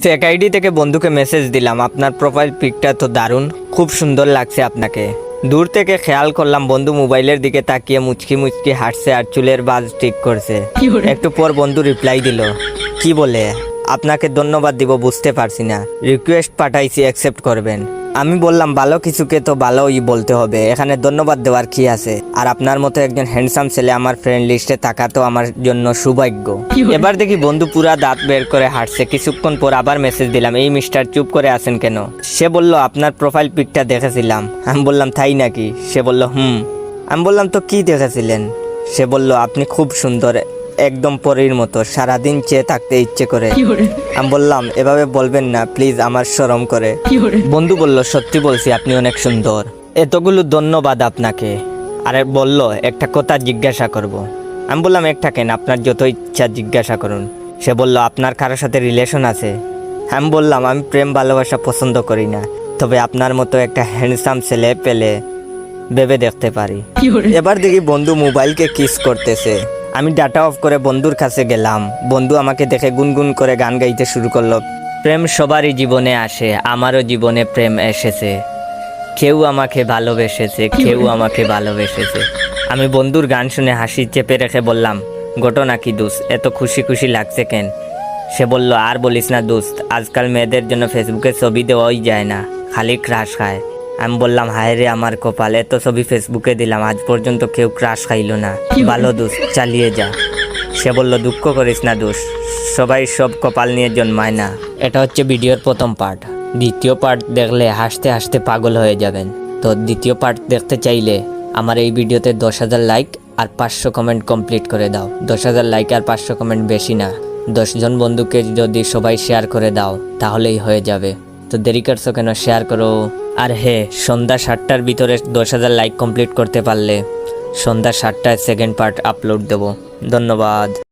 Fake ID থেকে বন্ধুকে message দিলাম, আপনার প্রোফাইল পিকটা তো দারুণ, খুব সুন্দর লাগছে আপনাকে। দূর থেকে খেয়াল করলাম বন্ধু মোবাইলের দিকে তাকিয়ে মুচকি মুচকি হাঁটছে আর চুলের বাজ ঠিক করছে। একটু পর বন্ধু রিপ্লাই দিল, কি বলে আপনাকে ধন্যবাদ দিব বুঝতে পারছি না, রিকোয়েস্ট পাঠাইছি অ্যাকসেপ্ট করবেন। আমি বললাম ভালো কিছুকে তো ভালোই বলতে হবে, এখানে ধন্যবাদ দেওয়ার কি আছে, আর আপনার মতো একজন হ্যান্ডসাম ছেলে আমার ফ্রেন্ড লিস্টে থাকা তো আমার জন্য সৌভাগ্য। এবার দেখি বন্ধু পুরা দাঁত বের করে হাঁটছে। কিছুক্ষণ পর আবার মেসেজ দিলাম, এই মিস্টার চুপ করে আছেন কেন? সে বলল আপনার প্রোফাইল পিকটা দেখেছিলাম। আমি বললাম তাই নাকি? সে বলল হুম। আমি বললাম তো কি দেখেছিলেন? সে বলল আপনি খুব সুন্দর, একদম পরীর মতো, সারাদিন চেয়ে থাকতে ইচ্ছে করে। আমি বললাম এভাবে বলবেন না প্লিজ, আমার শরম করে। বন্ধু বলল সত্যি বলছি, আপনি অনেক সুন্দর। এতগুলো ধন্যবাদ আপনাকে। আরে বলল একটা কথা জিজ্ঞাসা করব। আমি বললাম একটা কেন, আপনার যত ইচ্ছা জিজ্ঞাসা করুন। সে বলল আপনার কারোর সাথে রিলেশন আছে? আমি বললাম আমি প্রেম ভালোবাসা পছন্দ করি না, তবে আপনার মতো একটা হ্যান্ডসাম ছেলে পেলে ভেবে দেখতে পারি। এবার দেখি বন্ধু মোবাইলকে কিস করতেছে। আমি ডাটা অফ করে বন্ধুর কাছে গেলাম। বন্ধু আমাকে দেখে গুনগুন করে গান গাইতে শুরু করলো। প্রেম সবারই জীবনে আসে, আমারও জীবনে প্রেম এসেছে, কেউ আমাকে ভালোবেসেছে, কেউ আমাকে ভালোবেসেছে। আমি বন্ধুর গান শুনে হাসি চেপে রেখে বললাম ঘটনা কি দোস্ত, এত খুশি খুশি লাগছে কেন? সে বলল আর বলিস না দোস্ত, আজকাল মেয়েদের জন্য ফেসবুকে ছবি দেওয়াই যায় না, খালি ক্রাশ খায়। আমি বললাম হায় রে আমার কপাল, এত ছবি ফেসবুকে দিলাম, আজ পর্যন্ত কেউ ক্রাশ খাইলো না। ভালো দোস্ত, চালিয়ে যা। সে বলল দুঃখ করিস না দোস্ত, সবাই সব কপাল নিয়ে জন্মায় না। এটা হচ্ছে ভিডিওর প্রথম পার্ট। দ্বিতীয় পার্ট দেখলে হাসতে হাসতে পাগল হয়ে যাবেন। তো দ্বিতীয় পার্ট দেখতে চাইলে আমার এই ভিডিওতে 10,000 লাইক আর 500 কমেন্ট কমপ্লিট করে দাও। 10,000 লাইক আর 500 কমেন্ট বেশি না, 10 জন বন্ধুকে যদি সবাই শেয়ার করে দাও তাহলেই হয়ে যাবে। তো দেরি করছো কেন, শেয়ার করো। আর হ্যাঁ, সন্ধ্যা 7টার ভিতরে 10,000 লাইক কমপ্লিট করতে পারলে সন্ধ্যা 7টায় সেকেন্ড পার্ট আপলোড দেব। ধন্যবাদ।